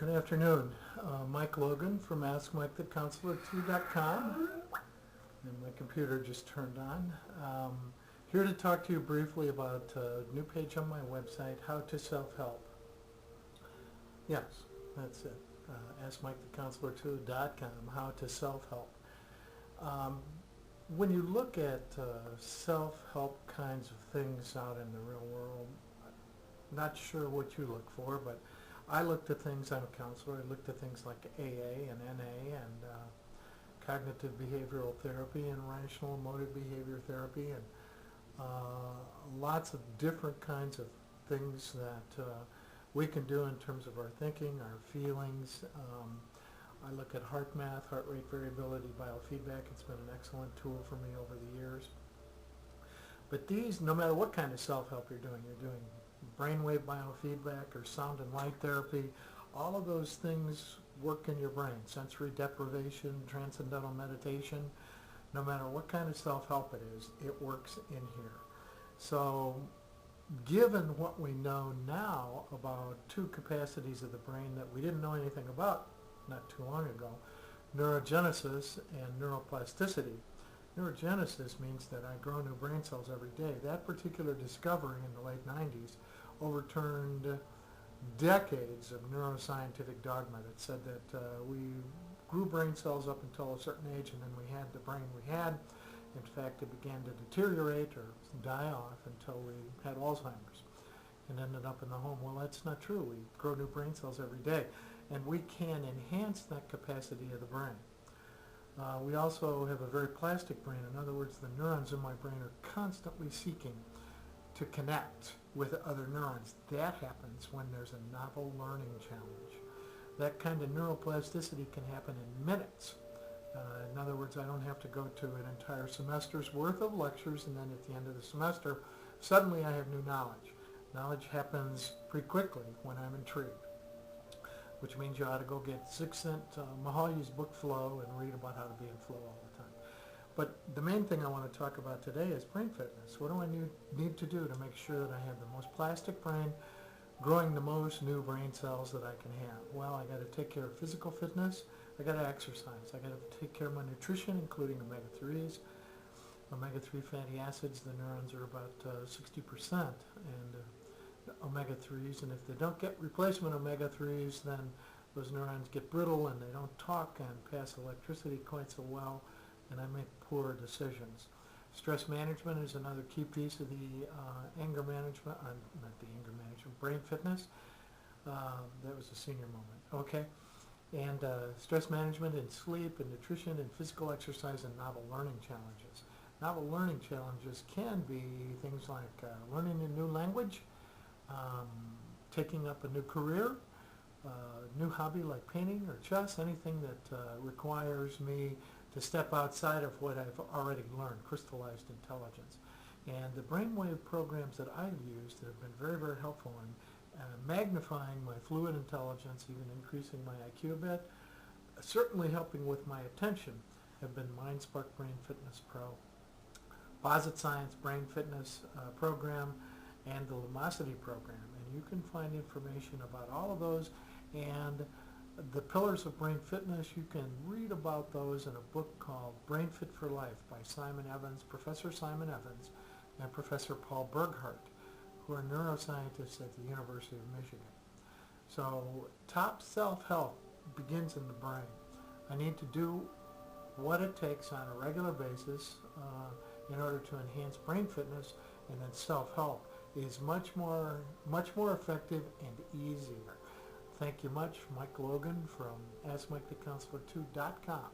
Good afternoon. Mike Logan from AskMikeTheCounselor2.com, and my computer just turned on. Here to talk to you briefly about a new page on my website, How to Self-Help. Yes, that's it. AskMikeTheCounselor2.com, How to Self-Help. When you look at self-help kinds of things out in the real world, not sure what you look for, but I looked at things, I'm a counselor, I looked at things like AA and NA and cognitive behavioral therapy and rational emotive behavior therapy and lots of different kinds of things that we can do in terms of our thinking, our feelings. I look at heart math, heart rate variability, biofeedback. It's been an excellent tool for me over the years. But these, no matter what kind of self-help you're doing brainwave biofeedback or sound and light therapy, all of those things work in your brain. Sensory deprivation, transcendental meditation, no matter what kind of self-help it is, it works in here. So given what we know now about two capacities of the brain that we didn't know anything about not too long ago, neurogenesis and neuroplasticity. Neurogenesis means that I grow new brain cells every day. That particular discovery in the late 90s overturned decades of neuroscientific dogma that said that we grew brain cells up until a certain age and then we had the brain we had. In fact, it began to deteriorate or die off until we had Alzheimer's and ended up in the home. Well, that's not true. We grow new brain cells every day, and we can enhance that capacity of the brain. We also have a very plastic brain. In other words, the neurons in my brain are constantly seeking to connect with other neurons. That happens when there's a novel learning challenge. That kind of neuroplasticity can happen in minutes. In other words, I don't have to go to an entire semester's worth of lectures and then at the end of the semester, suddenly I have new knowledge. Knowledge happens pretty quickly when I'm intrigued, which means you ought to go get 6-cent Mahali's book Flow and read about how to be in flow all the time. But the main thing I want to talk about today is brain fitness. What do I need to do to make sure that I have the most plastic brain, growing the most new brain cells that I can have? Well, I got to take care of physical fitness. I got to exercise. I got to take care of my nutrition, including omega-3s. Omega-3 fatty acids, the neurons are about 60%, and omega-3s, and if they don't get replacement omega-3s, then those neurons get brittle and they don't talk and pass electricity quite so well, and I make poor decisions. Stress management is another key piece of the anger management, not the anger management, brain fitness. That was a senior moment, okay? And stress management and sleep and nutrition and physical exercise and novel learning challenges. Novel learning challenges can be things like learning a new language, taking up a new career, new hobby like painting or chess, anything that requires me to step outside of what I've already learned, crystallized intelligence. And the brainwave programs that I've used have been very, very helpful in magnifying my fluid intelligence, even increasing my IQ a bit. Certainly helping with my attention have been MindSpark Brain Fitness Pro, Posit Science Brain Fitness program, and the Lumosity program. And you can find information about all of those and the pillars of brain fitness. You can read about those in a book called Brain Fit for Life by Simon Evans, Professor Simon Evans, and Professor Paul Berghardt, who are neuroscientists at the University of Michigan. So top self-help begins in the brain. I need to do what it takes on a regular basis in order to enhance brain fitness, and then self-help is much more effective and easier. Thank you much. Mike Logan from AskMikeTheCounselor2.com.